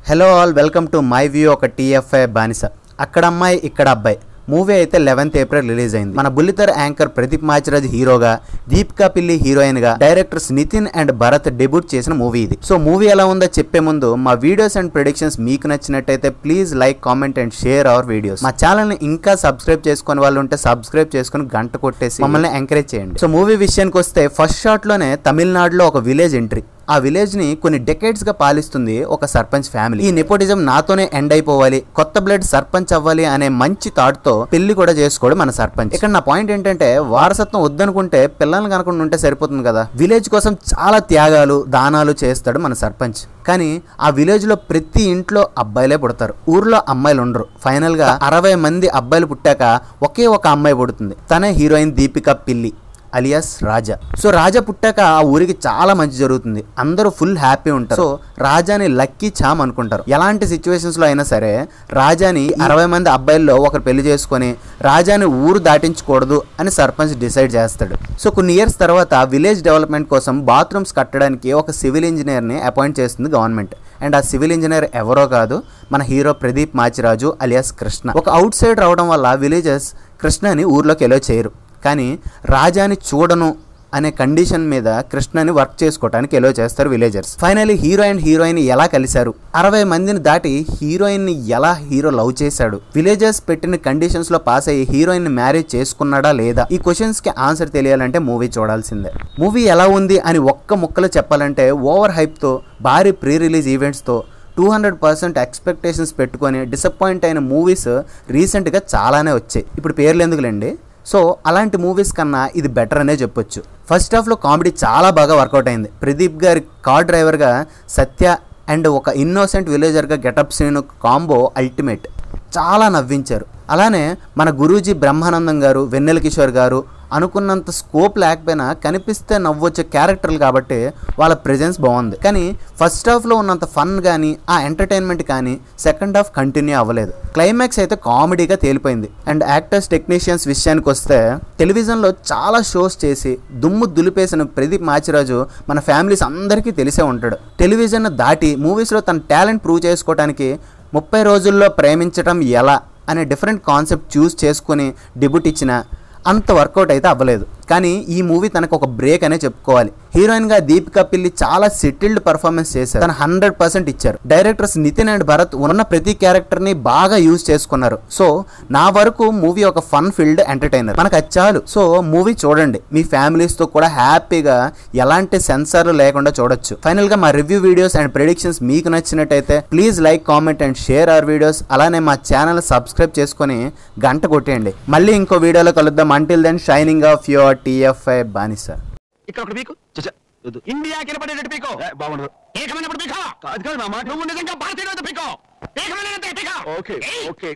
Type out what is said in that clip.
Hello all, welcome to my view. ఒక TFI బానిస. అక్కడ అమ్మాయి ఇక్కడ అబ్బాయి మూవీ అయితే 11th ఏప్రిల్ రిలీజ్ అయింది. మన బుల్లితెర యాంకర్ ప్రదీప్ మాచిరాజ్ హీరోగా, దీపికా పిల్లి హీరోయిన్ గా, directors Nitin and Bharath debut చేసిన మూవీ ఇది. సో మూవీ ఎలా ఉందో చెప్పే ముందు మా వీడియోస్ అండ్ ప్రెడిక్షన్స్ మీకు నచ్చినట్టయితే please like, comment and share our videos. మా ఛానల్ ని ఇంకా సబ్స్క్రైబ్ చేసుకునే వాళ్ళు ఉంటే సబ్స్క్రైబ్ చేసుకుని గంట కొట్టేసి మమ్మల్ని ఎంకరేజ్ చేయండి. సో మూవీ విషయానికి వస్తే ఫస్ట్ షాట్ లోనే తమిళనాడులో ఒక విలేజ్ ఎంట్రీ. ఆ విలేజ్ ని కొన్ని డెకేడ్స్ గా పాలిస్తుంది ఒక సర్పంచ్ ఫ్యామిలీ. ఈ నెపోటిజం నాతోనే ఎండ్ అయిపోవాలి, కొత్త బ్లడ్ సర్పంచ్ అవ్వాలి అనే మంచి థాట్ తో పెళ్లి కూడా చేసుకోవడం మన సర్పంచ్. ఇక్కడ నా పాయింట్ ఏంటంటే, వారసత్వం వద్దనుకుంటే పిల్లల్ని కనుకుండా ఉంటే సరిపోతుంది కదా. విలేజ్ కోసం చాలా త్యాగాలు, దానాలు చేస్తాడు మన సర్పంచ్. కానీ ఆ విలేజ్ లో ప్రతి ఇంట్లో అబ్బాయిలే పుడతారు, ఊర్లో అమ్మాయిలు ఉండరు. ఫైనల్ గా 60 మంది అబ్బాయిలు పుట్టాక ఒకే ఒక అమ్మాయి పుడుతుంది. తనే హీరోయిన్ దీపికా పిల్లి అలియాస్ రాజా. సో రాజా పుట్టాక ఆ ఊరికి చాలా మంచి జరుగుతుంది, అందరూ ఫుల్ హ్యాపీ ఉంటారు. సో రాజాని లక్కీ చామ్ అనుకుంటారు. ఎలాంటి సిచ్యువేషన్స్ లో అయినా సరే రాజాని 60 మంది అబ్బాయిల్లో ఒకరు పెళ్లి చేసుకొని రాజాని ఊరు దాటించకూడదు అని సర్పంచ్ డిసైడ్ చేస్తాడు. సో కొన్ని ఇయర్స్ తర్వాత విలేజ్ డెవలప్మెంట్ కోసం బాత్రూమ్స్ కట్టడానికి ఒక సివిల్ ఇంజనీర్ ని అపాయింట్ చేస్తుంది గవర్నమెంట్. అండ్ ఆ సివిల్ ఇంజనీర్ ఎవరో కాదు, మన హీరో ప్రదీప్ మాచిరాజు అలియాస్ కృష్ణ. ఒక అవుట్ సైడ్ రావడం వల్ల విలేజర్స్ కృష్ణని ఊర్లోకి ఎలో చేయరు. కానీ రాజాని చూడను అనే కండిషన్ మీద కృష్ణని వర్క్ చేసుకోవడానికి ఎలో చేస్తారు villagers. Finally hero and heroine ఎలా కలిశారు, 60 మందిని దాటి హీరోయిన్ ని ఎలా హీరో లవ్ చేశాడు, విలేజర్స్ పెట్టిన కండిషన్స్ లో పాస్ అయ్యి హీరోయిన్ ని మ్యారేజ్ చేసుకున్నాడా లేదా, ఈ క్వశ్చన్స్ కి ఆన్సర్ తెలియాలంటే మూవీ చూడాల్సిందే. మూవీ ఎలా ఉంది అని ఒక్క ముక్కలో చెప్పాలంటే, ఓవర్ హైప్ తో, భారీ ప్రీ రిలీజ్ ఈవెంట్స్ తో 200% ఎక్స్పెక్టేషన్స్ పెట్టుకొని డిసప్పాయింట్ అయిన మూవీస్ రీసెంట్ గా చాలానే వచ్చాయి. ఇప్పుడు పేర్లు ఎందుకులేండి. సో అలాంటి మూవీస్ కన్నా ఇది బెటర్ అనే చెప్పొచ్చు. ఫస్ట్ హాఫ్లో కామెడీ చాలా బాగా వర్కౌట్ అయింది. ప్రదీప్ గారి కార్ డ్రైవర్గా సత్య అండ్ ఒక ఇన్నోసెంట్ విలేజర్గా గెటప్ సీన్ కాంబో అల్టిమేట్, చాలా నవ్వించారు. అలానే మన గురూజీ బ్రహ్మానందం గారు, వెన్నెల కిషోర్ గారు అనుకున్నంత స్కోప్ లేకపోయినా కనిపిస్తే నవ్వొచ్చే క్యారెక్టర్లు కాబట్టి వాళ్ళ ప్రెజెన్స్ బాగుంది. కానీ ఫస్ట్ హాఫ్లో ఉన్నంత ఫన్ కానీ ఆ ఎంటర్టైన్మెంట్ కానీ సెకండ్ హాఫ్ కంటిన్యూ అవ్వలేదు. క్లైమాక్స్ అయితే కామెడీగా తేలిపోయింది. అండ్ యాక్టర్స్, టెక్నీషియన్స్ విషయానికి వస్తే, టెలివిజన్లో చాలా షోస్ చేసి దుమ్ము దులిపేసిన ప్రదీప్ మాచిరాజు మన ఫ్యామిలీస్ అందరికీ తెలిసే ఉంటాడు. టెలివిజన్ దాటి మూవీస్లో తన టాలెంట్ ప్రూవ్ చేసుకోవడానికి 30 రోజుల్లో ప్రేమించడం ఎలా అనే డిఫరెంట్ కాన్సెప్ట్ చూస్ చేసుకుని డెబ్యూట్ ఇచ్చిన అంత వర్కౌట్ అయితే అవ్వలేదు. కానీ ఈ మూవీ తనకు ఒక బ్రేక్ అనే చెప్పుకోవాలి. హీరోయిన్ గా దీపికా పిల్లి చాలా సెటిల్డ్ పర్ఫార్మెన్స్ చేశారు, తన 100% ఇచ్చారు. డైరెక్టర్స్ నితిన్ అండ్ భరత్ ఉన్న ప్రతి క్యారెక్టర్ ని బాగా యూజ్ చేసుకున్నారు. సో నా వరకు మూవీ ఒక ఫన్ ఫీల్డ్ ఎంటర్టైనర్, మనకు అది చాలు. సో మూవీ చూడండి, మీ ఫ్యామిలీస్ తో కూడా హ్యాపీగా ఎలాంటి సెన్సార్లు లేకుండా చూడొచ్చు. ఫైనల్ గా మా రివ్యూ వీడియోస్ అండ్ ప్రెడిక్షన్స్ మీకు నచ్చినట్టయితే please like, comment and share our videos. అలానే మా ఛానల్ సబ్స్క్రైబ్ చేసుకుని గంట కొట్టేయండి. మళ్ళీ ఇంకో వీడియోలో కలుద్దాం. Until then, shining of your TFI బానిస. ఇక్కడ ఒకటి పీకు, ఇండియా కినపడేటట్టు పీకో. బాగుండదు, ఏకమైనప్పుడు పీకో. అది కాదు మామ, నువ్వు నిజంగా భారతీయుడు పీకో. ఏకమైన పీకో. Okay okay.